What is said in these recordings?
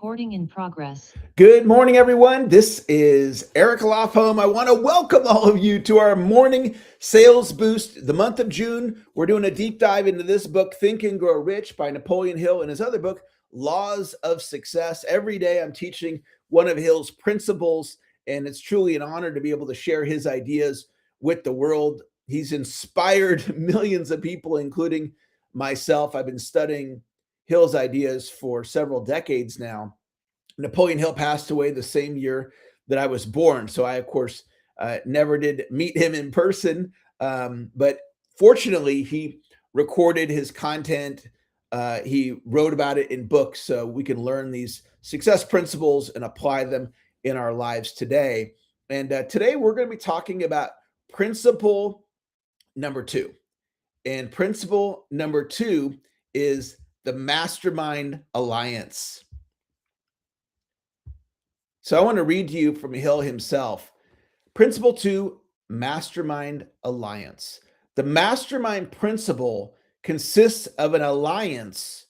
Recording in progress. Good morning, everyone. This is Eric Lofholm. I want to welcome all of you to our morning sales boost. The month of June, we're doing a deep dive into this book, Think and Grow Rich by Napoleon Hill, and his other book, Laws of Success. Every day I'm teaching one of Hill's principles, and it's truly an honor to be able to share his ideas with the world. He's inspired millions of people, including myself. I've been studying Hill's ideas for several decades now. Napoleon Hill passed away the same year that I was born. So I, of course, never did meet him in person. But fortunately, he recorded his content. He wrote about it in books so we can learn these success principles and apply them in our lives today. And today we're going to be talking about principle number 2. And principle number 2 is the Mastermind Alliance. So I want to read to you from Hill himself. Principle 2, Mastermind Alliance. The mastermind principle consists of an alliance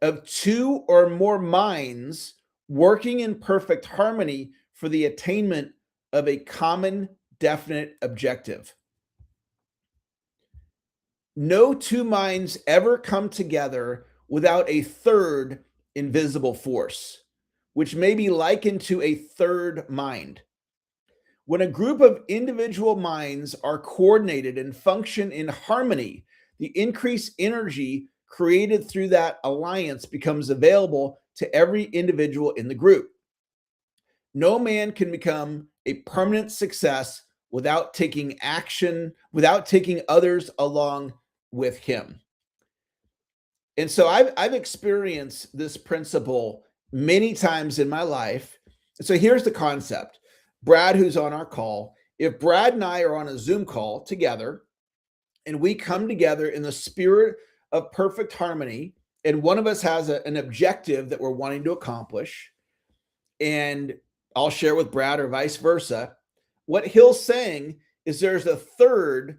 of 2 or more minds working in perfect harmony for the attainment of a common, definite objective. No 2 minds ever come together without a third invisible force, which may be likened to a third mind. When a group of individual minds are coordinated and function in harmony, the increased energy created through that alliance becomes available to every individual in the group. No man can become a permanent success without taking action, without taking others along with him. And so I've experienced this principle many times in my life. So here's the concept. Brad, who's on our call, if Brad and I are on a Zoom call together and we come together in the spirit of perfect harmony, and one of us has an objective that we're wanting to accomplish, and I'll share with Brad or vice versa, what Hill's saying is there's a third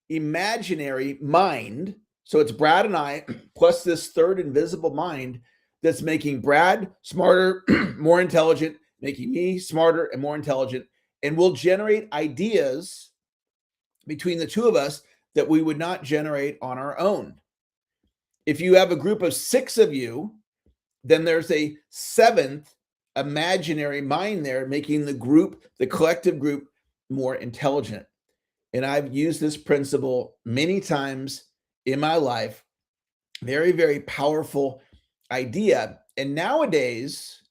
imaginary mind. So it's Brad and I plus this third invisible mind that's making Brad smarter, more intelligent, making me smarter and more intelligent, and will generate ideas between the 2 of us that we would not generate on our own. If you have a group of 6 of you, then there's a 7th imaginary mind there making the group, the collective group, more intelligent. And I've used this principle many times in my life. Very, very powerful idea. And nowadays,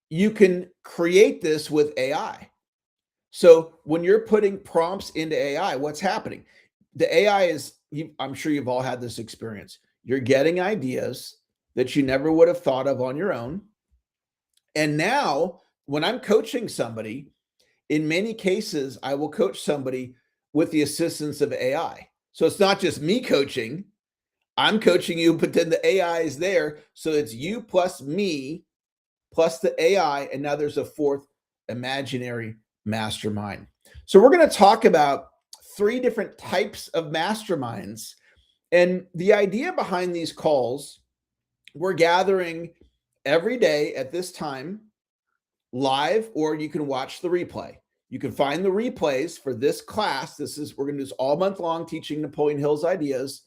you can create this with AI. So when you're putting prompts into AI, what's happening? The AI is, I'm sure you've all had this experience. You're getting ideas that you never would have thought of on your own. And now, when I'm coaching somebody, in many cases, I will coach somebody with the assistance of AI. So it's not just me coaching. I'm coaching you, but then the AI is there. So it's you plus me plus the AI. And now there's a 4th imaginary mastermind. So we're going to talk about 3 different types of masterminds. And the idea behind these calls, we're gathering every day at this time live, or you can watch the replay. You can find the replays for this class. We're going to do this all month long, teaching Napoleon Hill's ideas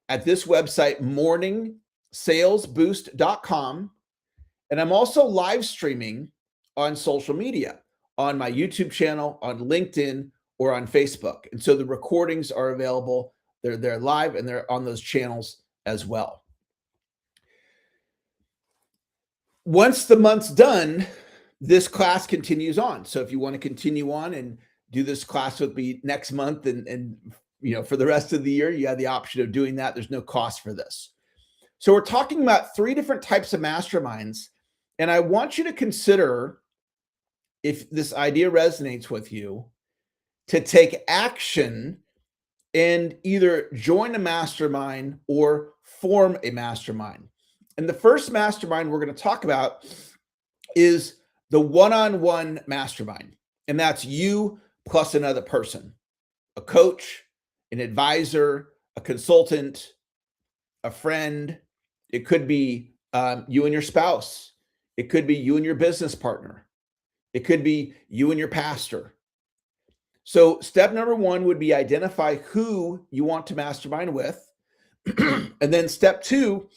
at this website, morningsalesboost.com. And I'm also live streaming on social media, on my YouTube channel, on LinkedIn, or on Facebook. And so the recordings are available. They're live and they're on those channels as well. Once the month's done, this class continues on. So if you want to continue on and do this class with me next month and for the rest of the year, you have the option of doing that. There's no cost for this. So we're talking about 3 different types of masterminds. And I want you to consider, if this idea resonates with you, to take action and either join a mastermind or form a mastermind. And the first mastermind we're going to talk about is the one-on-one mastermind. And that's you plus another person, a coach, an advisor, a consultant, a friend. It could be you and your spouse. It could be you and your business partner. It could be you and your pastor. So step number one would be identify who you want to mastermind with. And then step two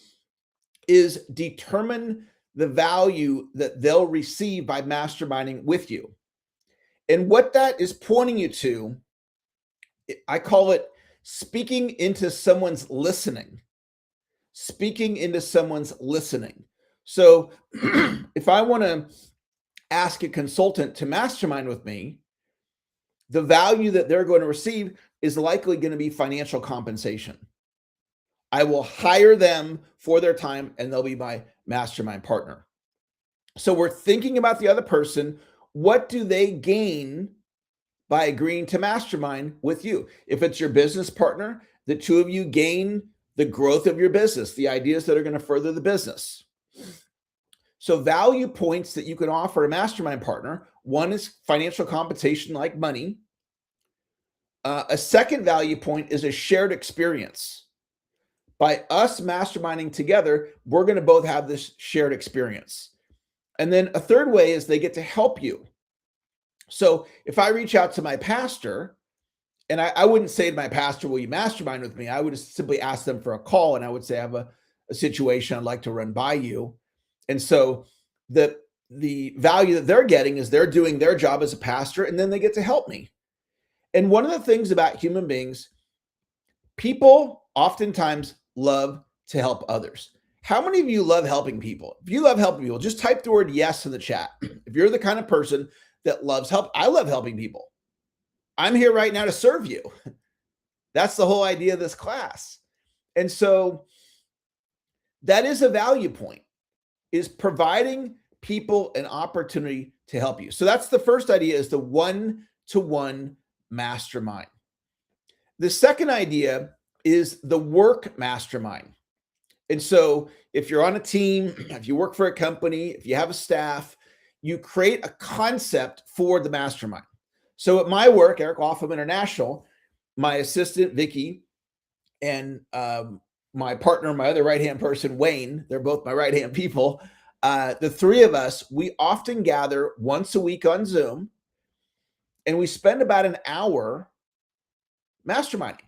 is determine the value that they'll receive by masterminding with you. And what that is pointing you to, I call it speaking into someone's listening. Speaking into someone's listening. So if I want to ask a consultant to mastermind with me, the value that they're going to receive is likely going to be financial compensation. I will hire them for their time and they'll be my mastermind partner. So we're thinking about the other person. What do they gain by agreeing to mastermind with you? If it's your business partner, the two of you gain the growth of your business, the ideas that are going to further the business. So value points that you can offer a mastermind partner. One is financial compensation, like money. A second value point is a shared experience. By us masterminding together, we're going to both have this shared experience. And then a third way is they get to help you. So if I reach out to my pastor, and I wouldn't say to my pastor, will you mastermind with me? I would just simply ask them for a call, and I would say, I have a situation I'd like to run by you. And so the value that they're getting is they're doing their job as a pastor, and then they get to help me. And one of the things about human beings, people oftentimes love to help others. How many of you love helping people? If you love helping people, just type the word yes in the chat. If you're the kind of person that loves help, I love helping people. I'm here right now to serve you. That's the whole idea of this class. And so that is a value point, is providing people an opportunity to help you. So that's the first idea, is the one-to-one mastermind. The second idea is the work mastermind. And so if you're on a team, if you work for a company, if you have a staff, you create a concept for the mastermind. So at my work, Eric Lofholm International, my assistant, Vicky, and my partner, my other right-hand person, Wayne, they're both my right-hand people. The three of us, we often gather once a week on Zoom, and we spend about an hour masterminding.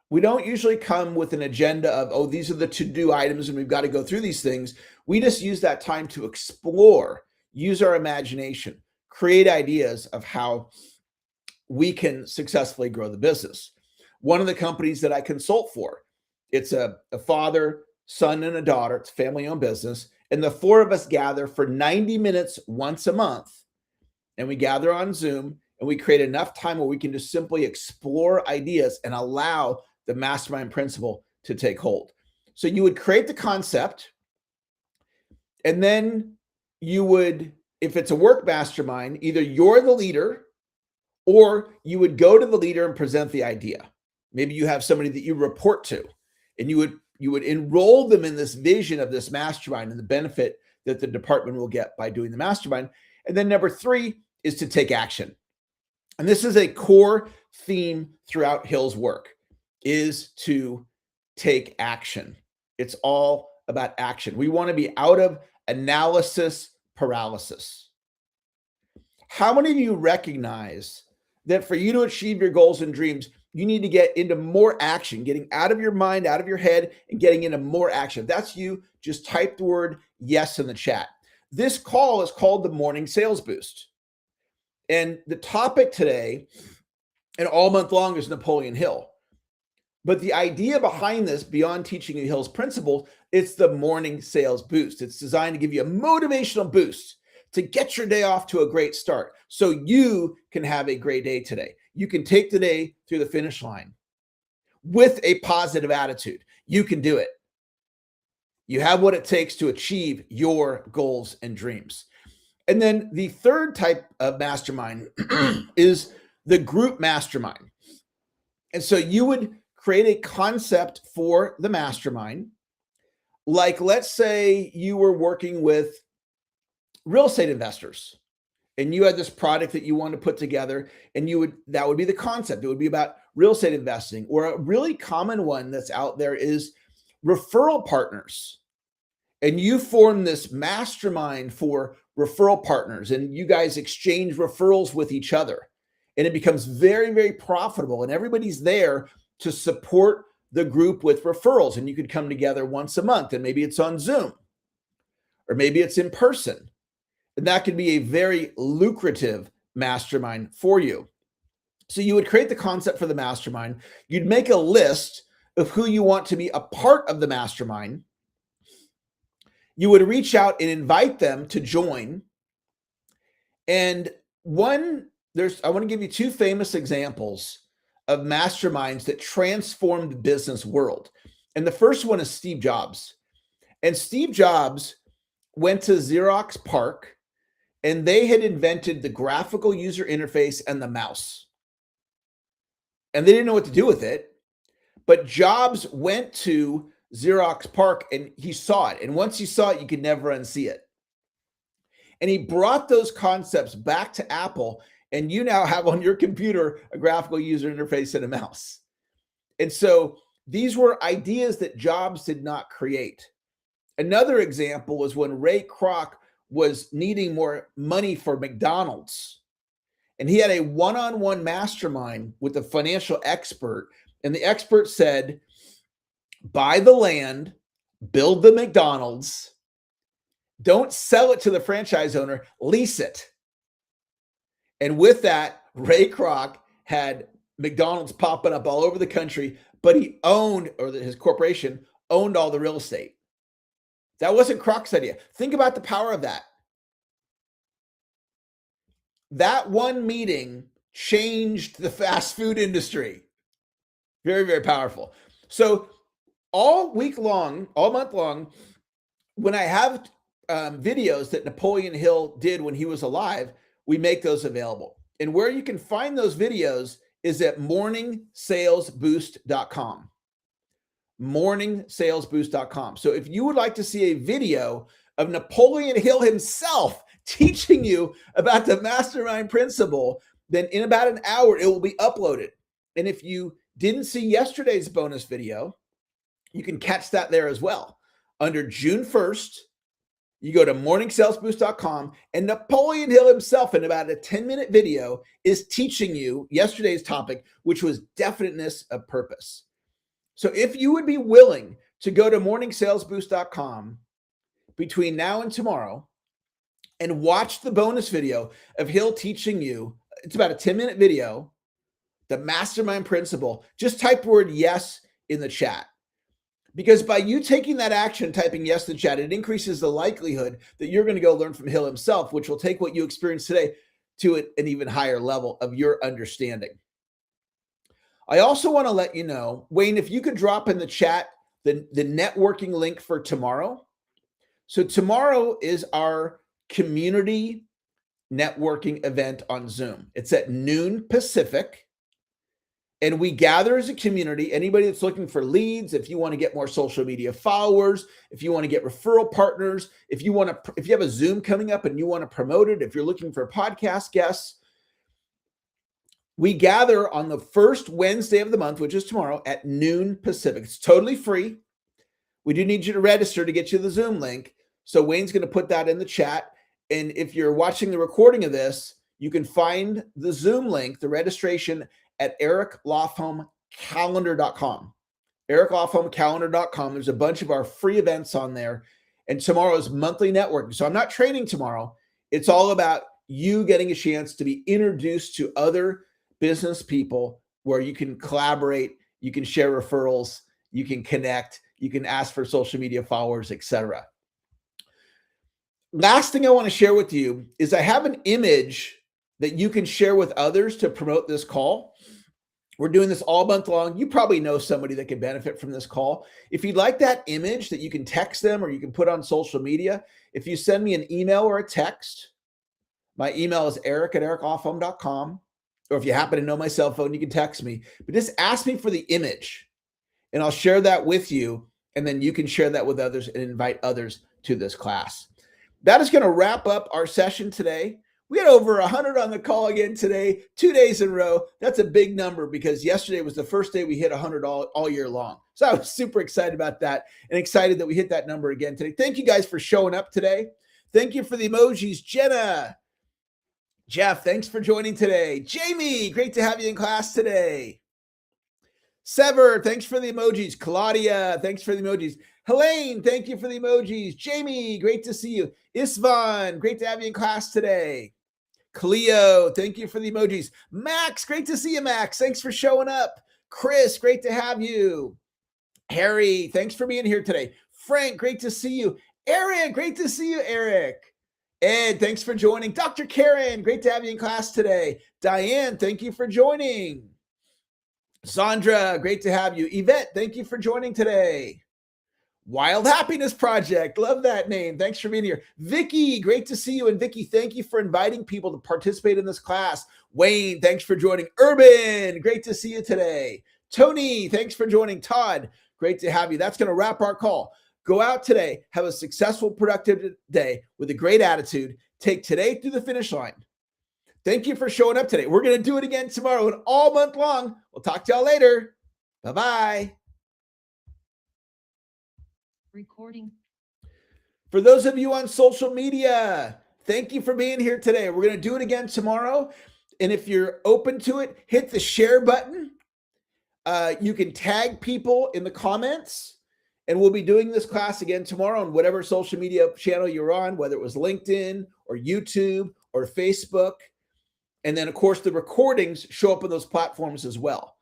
We don't usually come with an agenda of, oh, these are the to-do items and we've got to go through these things. We just use that time to explore, use our imagination, create ideas of how we can successfully grow the business. One of the companies that I consult for, it's a father, son, and a daughter. It's a family-owned business. And the four of us gather for 90 minutes once a month. And we gather on Zoom, and we create enough time where we can just simply explore ideas and allow the mastermind principle to take hold. So you would create the concept, and then you would, if it's a work mastermind, either you're the leader or you would go to the leader and present the idea. Maybe you have somebody that you report to, and you would enroll them in this vision of this mastermind and the benefit that the department will get by doing the mastermind. And then number three is to take action. And this is a core theme throughout Hill's work, is to take action. It's all about action. We want to be out of analysis paralysis. How many of you recognize that for you to achieve your goals and dreams, you need to get into more action, getting out of your mind, out of your head, and getting into more action? If that's you, just type the word yes in the chat. This call is called the Morning Sales Boost. And the topic today and all month long is Napoleon Hill. But the idea behind this, beyond teaching you Hill's principles, it's the Morning Sales Boost. It's designed to give you a motivational boost to get your day off to a great start so you can have a great day today. You can take the day through the finish line with a positive attitude. You can do it. You have what it takes to achieve your goals and dreams. And then the third type of mastermind is the group mastermind. And so you would create a concept for the mastermind. Like, let's say you were working with real estate investors and you had this product that you want to put together, and that would be the concept. It would be about real estate investing. Or a really common one that's out there is referral partners. and you form this mastermind for referral partners, and you guys exchange referrals with each other, and it becomes very, very profitable, and everybody's there to support the group with referrals, and you could come together once a month, and maybe it's on Zoom or maybe it's in person, and that could be a very lucrative mastermind for you. So you would create the concept for the mastermind, you'd make a list of who you want to be a part of the mastermind, you would reach out and invite them to join. And I want to give you two famous examples of masterminds that transformed the business world. And the first one is Steve Jobs. And Steve Jobs went to Xerox PARC, and they had invented the graphical user interface and the mouse. And they didn't know what to do with it. But Jobs went to Xerox PARC and he saw it. And once you saw it, you could never unsee it. And he brought those concepts back to Apple, and you now have on your computer a graphical user interface and a mouse. And so these were ideas that Jobs did not create. Another example was when Ray Kroc was needing more money for McDonald's. And he had a one-on-one mastermind with a financial expert. And the expert said, buy the land, build the McDonald's, don't sell it to the franchise owner, lease it. And with that, Ray Kroc had McDonald's popping up all over the country, but he owned, or his corporation owned, all the real estate. That wasn't Kroc's idea. Think about the power of that. That one meeting changed the fast food industry. Very, very powerful. So all week long, all month long, when I have videos that Napoleon Hill did when he was alive, we make those available. And where you can find those videos is at morningsalesboost.com. morningsalesboost.com. So if you would like to see a video of Napoleon Hill himself teaching you about the mastermind principle, then in about an hour, it will be uploaded. And if you didn't see yesterday's bonus video, you can catch that there as well. Under June 1st, you go to morningsalesboost.com, and Napoleon Hill himself, in about a 10-minute video, is teaching you yesterday's topic, which was definiteness of purpose. So if you would be willing to go to morningsalesboost.com between now and tomorrow and watch the bonus video of Hill teaching you, it's about a 10-minute video, the mastermind principle, just type the word yes in the chat. Because by you taking that action, typing yes in the chat, it increases the likelihood that you're going to go learn from Hill himself, which will take what you experienced today to an even higher level of your understanding. I also want to let you know, Wayne, if you could drop in the chat the networking link for tomorrow. So tomorrow is our community networking event on Zoom. It's at noon Pacific. And we gather as a community, anybody that's looking for leads, if you want to get more social media followers, if you want to get referral partners, if you have a Zoom coming up and you want to promote it, if you're looking for podcast guests, we gather on the first Wednesday of the month, which is tomorrow, at noon Pacific. It's totally free. We do need you to register to get you the Zoom link. So Wayne's going to put that in the chat. And if you're watching the recording of this, you can find the Zoom link, the registration, at ericlofholmcalendar.com. ericlofholmcalendar.com. There's a bunch of our free events on there. And tomorrow is monthly networking. So I'm not training tomorrow. It's all about you getting a chance to be introduced to other business people where you can collaborate, you can share referrals, you can connect, you can ask for social media followers, etc. Last thing I want to share with you is I have an image that you can share with others to promote this call. We're doing this all month long. You probably know somebody that can benefit from this call. If you'd like that image that you can text them or you can put on social media, if you send me an email or a text, my email is eric@ericlofholm.com. Or if you happen to know my cell phone, you can text me. But just ask me for the image, and I'll share that with you, and then you can share that with others and invite others to this class. That is going to wrap up our session today. We had over 100 on the call again today, 2 days in a row. That's a big number because yesterday was the first day we hit 100 all year long. So I was super excited about that and excited that we hit that number again today. Thank you guys for showing up today. Thank you for the emojis. Jenna, Jeff, thanks for joining today. Jamie, great to have you in class today. Sever, thanks for the emojis. Claudia, thanks for the emojis. Helene, thank you for the emojis. Jamie, great to see you. Isvan, great to have you in class today. Cleo, thank you for the emojis. Max, great to see you, Max. Thanks for showing up. Chris, great to have you. Harry, thanks for being here today. Frank, great to see you. Eric, great to see you, Eric. Ed, thanks for joining. Dr. Karen, great to have you in class today. Diane, thank you for joining. Sandra, great to have you. Yvette, thank you for joining today. Wild Happiness Project, love that name. Thanks for being here. Vicky, great to see you. And Vicky, thank you for inviting people to participate in this class. Wayne, thanks for joining. Urban, great to see you today. Tony, thanks for joining. Todd, great to have you. That's going to wrap our call. Go out today, have a successful, productive day with a great attitude. Take today through the finish line. Thank you for showing up today. We're going to do it again tomorrow and all month long. We'll talk to y'all later. Bye-bye. Recording. For those of you on social media, thank you for being here today. We're going to do it again tomorrow. And if you're open to it, hit the share button. You can tag people in the comments. And we'll be doing this class again tomorrow on whatever social media channel you're on, whether it was LinkedIn or YouTube or Facebook. And then, of course, the recordings show up on those platforms as well.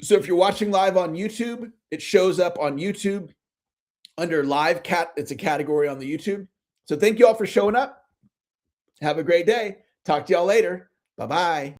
So if you're watching live on YouTube, it shows up on YouTube under live cat. It's a category on the YouTube. So thank you all for showing up. Have a great day. Talk to y'all later. Bye-bye.